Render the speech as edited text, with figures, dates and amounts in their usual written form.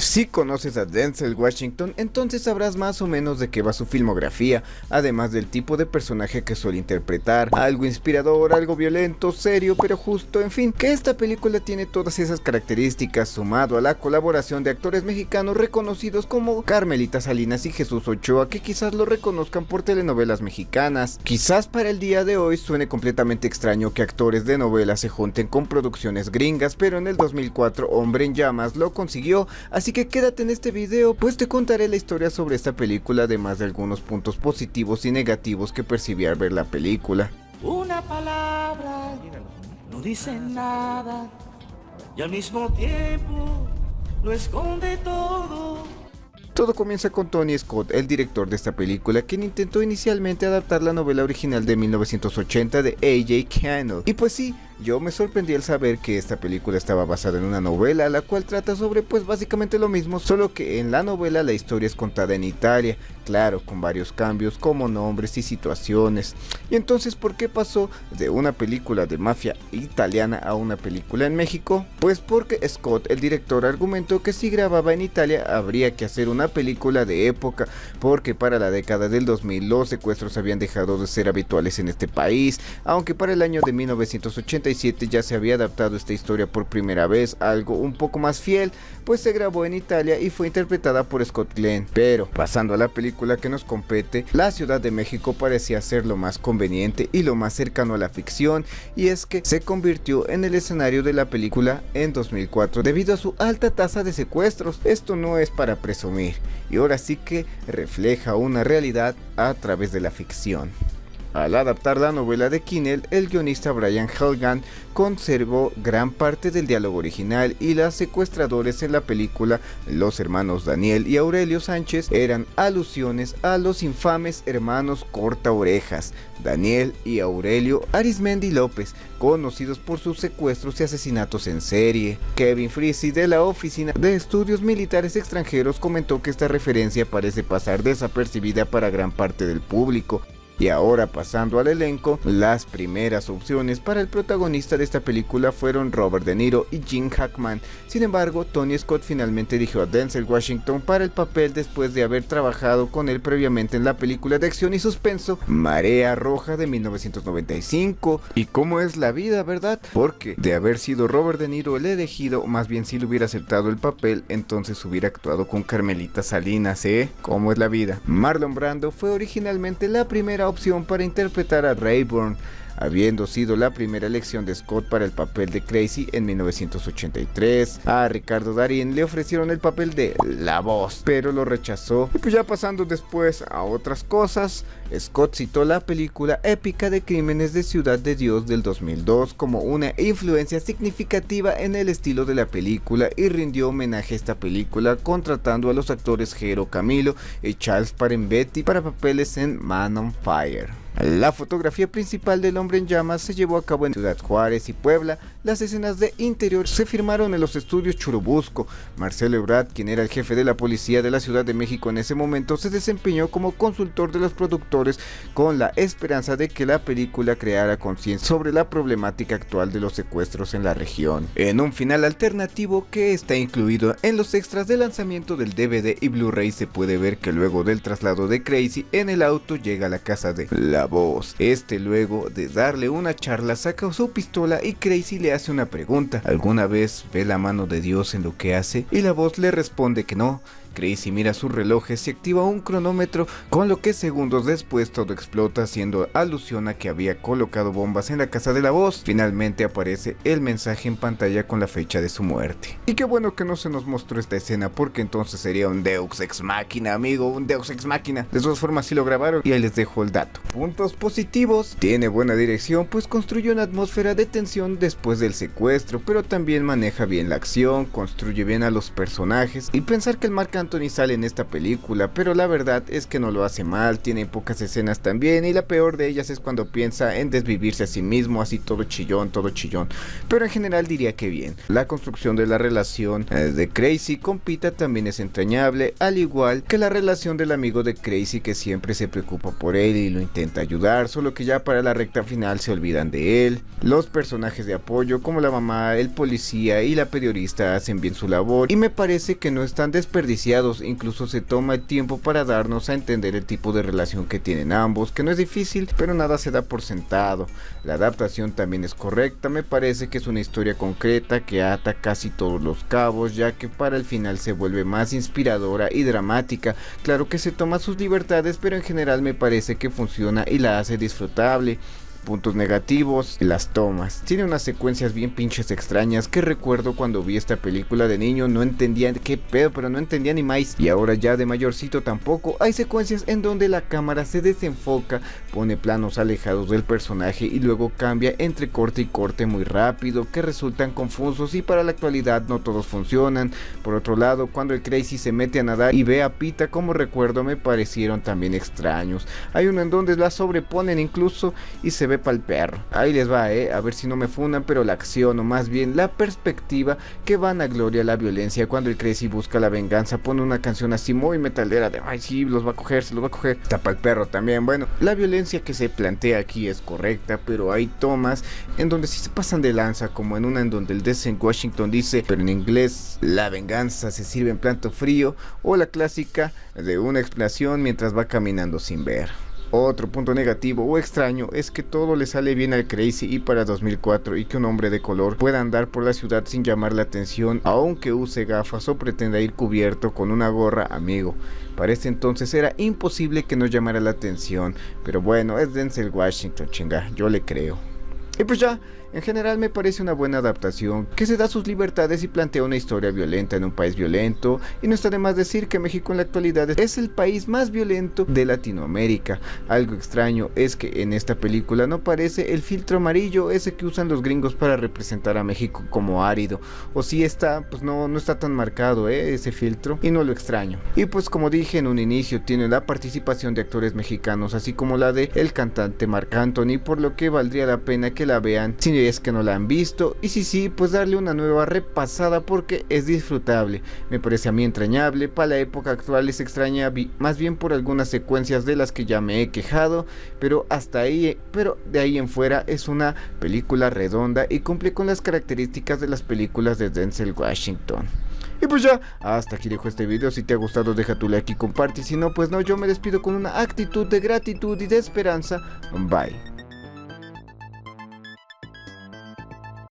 Si conoces a Denzel Washington, entonces sabrás más o menos de qué va su filmografía, además del tipo de personaje que suele interpretar, algo inspirador, algo violento, serio, pero justo, en fin, que esta película tiene todas esas características, sumado a la colaboración de actores mexicanos reconocidos como Carmelita Salinas y Jesús Ochoa, que quizás lo reconozcan por telenovelas mexicanas. Quizás para el día de hoy suene completamente extraño que actores de novelas se junten con producciones gringas, pero en el 2004 Hombre en Llamas lo consiguió, así que quédate en este video, pues te contaré la historia sobre esta película, además de algunos puntos positivos y negativos que percibí al ver la película. Una palabra no dice nada y al mismo tiempo lo esconde todo. Todo comienza con Tony Scott, el director de esta película, quien intentó inicialmente adaptar la novela original de 1980 de A.J. Cannell. Y pues sí, yo me sorprendí al saber que esta película estaba basada en una novela, la cual trata sobre pues básicamente lo mismo, solo que en la novela la historia es contada en Italia, claro, con varios cambios como nombres y situaciones. Y entonces, ¿por qué pasó de una película de mafia italiana a una película en México? Pues porque Scott, el director, argumentó que si grababa en Italia habría que hacer una película de época, porque para la década del 2000 los secuestros habían dejado de ser habituales en este país, aunque para el año de 1987 ya se había adaptado esta historia por primera vez, algo un poco más fiel, pues se grabó en Italia y fue interpretada por Scott Glenn. Pero pasando a la película que nos compete, la Ciudad de México parecía ser lo más conveniente y lo más cercano a la ficción, y es que se convirtió en el escenario de la película en 2004 debido a su alta tasa de secuestros. Esto no es para presumir, y ahora sí que refleja una realidad a través de la ficción. Al adaptar la novela de Kinnell, el guionista Brian Helgeland conservó gran parte del diálogo original, y los secuestradores en la película, los hermanos Daniel y Aurelio Sánchez, eran alusiones a los infames hermanos Corta Orejas, Daniel y Aurelio Arizmendi López, conocidos por sus secuestros y asesinatos en serie. Kevin Frissi, de la Oficina de Estudios Militares Extranjeros, comentó que esta referencia parece pasar desapercibida para gran parte del público. Y ahora, pasando al elenco, las primeras opciones para el protagonista de esta película fueron Robert De Niro y Gene Hackman. Sin embargo, Tony Scott finalmente eligió a Denzel Washington para el papel después de haber trabajado con él previamente en la película de acción y suspenso Marea Roja de 1995. Y cómo es la vida, ¿verdad? Porque de haber sido Robert De Niro el elegido, más bien si le hubiera aceptado el papel, entonces hubiera actuado con Carmelita Salinas, ¿eh? ¿Cómo es la vida? Marlon Brando fue originalmente la primera opción para interpretar a Rayburn, habiendo sido la primera elección de Scott para el papel de Crazy en 1983. A Ricardo Darín le ofrecieron el papel de La Voz, pero lo rechazó. Y pues ya pasando después a otras cosas, Scott citó la película épica de Crímenes de Ciudad de Dios del 2002 como una influencia significativa en el estilo de la película, y rindió homenaje a esta película contratando a los actores Jero Camilo y Charles Parenbetti para papeles en Man on Fire. La fotografía principal del Hombre en Llamas se llevó a cabo en Ciudad Juárez y Puebla. Las escenas de interior se filmaron en los estudios Churubusco. Marcelo Ebrard, quien era el jefe de la policía de la Ciudad de México en ese momento, se desempeñó como consultor de los productores con la esperanza de que la película creara conciencia sobre la problemática actual de los secuestros en la región. En un final alternativo que está incluido en los extras de lanzamiento del DVD y Blu-ray, se puede ver que luego del traslado de Crazy en el auto llega a la casa de La Voz. Luego de darle una charla, saca su pistola y Crazy le hace una pregunta: ¿alguna vez ve la mano de Dios en lo que hace? Y La Voz le responde que no. Crazy mira sus relojes y activa un cronómetro, con lo que segundos después todo explota, haciendo alusión a que había colocado bombas en la casa de La Voz. Finalmente aparece el mensaje en pantalla con la fecha de su muerte. Y qué bueno que no se nos mostró esta escena, porque entonces sería un Deus Ex Machina, amigo, un Deus Ex Machina. De todas formas sí lo grabaron, y ahí les dejo el dato. Puntos positivos: tiene buena dirección, pues construye una atmósfera de tensión después del secuestro, pero también maneja bien la acción, construye bien a los personajes, y pensar que el Marc Anthony sale en esta película, pero la verdad es que no lo hace mal, tiene pocas escenas también, y la peor de ellas es cuando piensa en desvivirse a sí mismo, así todo chillón, pero en general diría que bien. La construcción de la relación de Crazy con Pita también es entrañable, al igual que la relación del amigo de Crazy, que siempre se preocupa por él y lo intenta ayudar, solo que ya para la recta final se olvidan de él. Los personajes de apoyo yo como la mamá, el policía y la periodista hacen bien su labor y me parece que no están desperdiciados, incluso se toma el tiempo para darnos a entender el tipo de relación que tienen ambos, que no es difícil, pero nada se da por sentado. La adaptación también es correcta, me parece que es una historia concreta que ata casi todos los cabos, ya que para el final se vuelve más inspiradora y dramática. Claro que se toma sus libertades, pero en general me parece que funciona y la hace disfrutable. Puntos negativos, las tomas. Tiene unas secuencias bien pinches extrañas que recuerdo cuando vi esta película de niño, no entendía qué pedo, pero no entendía ni más. Y ahora ya de mayorcito tampoco. Hay secuencias en donde la cámara se desenfoca, pone planos alejados del personaje y luego cambia entre corte y corte muy rápido, que resultan confusos y para la actualidad no todos funcionan. Por otro lado, cuando el Crazy se mete a nadar y ve a Pita, como recuerdo, me parecieron también extraños. Hay uno en donde la sobreponen incluso y se ve pa'l perro. Ahí les va, a ver si no me fundan, pero la acción o más bien la perspectiva que van a gloria la violencia. Cuando el Crazy busca la venganza pone una canción así muy metalera de ay sí, los va a coger, se los va a coger. Está pa'l perro también. Bueno, la violencia que se plantea aquí es correcta, pero hay tomas en donde sí se pasan de lanza, como en una en donde el Denzel Washington dice, pero en inglés, la venganza se sirve en plato frío, o la clásica de una explosión mientras va caminando sin ver. Otro punto negativo o extraño es que todo le sale bien al Crazy y para 2004 y que un hombre de color pueda andar por la ciudad sin llamar la atención aunque use gafas o pretenda ir cubierto con una gorra, amigo. Para ese entonces era imposible que no llamara la atención, pero bueno, es Denzel Washington, chinga, yo le creo. Y pues ya, en general me parece una buena adaptación, que se da sus libertades y plantea una historia violenta en un país violento, y no está de más decir que México en la actualidad es el país más violento de Latinoamérica. Algo extraño es que en esta película no aparece el filtro amarillo, ese que usan los gringos para representar a México como árido, o si está, pues no está tan marcado ese filtro, y no lo extraño. Y pues como dije en un inicio, tiene la participación de actores mexicanos, así como la de el cantante Marc Anthony, por lo que valdría la pena que la vean si es que no la han visto, y si sí, pues darle una nueva repasada porque es disfrutable. Me parece a mí entrañable, para la época actual es extraña más bien por algunas secuencias de las que ya me he quejado, pero hasta ahí, pero de ahí en fuera es una película redonda y cumple con las características de las películas de Denzel Washington. Y pues ya, hasta aquí dejo este video. Si te ha gustado deja tu like y comparte, y si no pues no, yo me despido con una actitud de gratitud y de esperanza. Bye.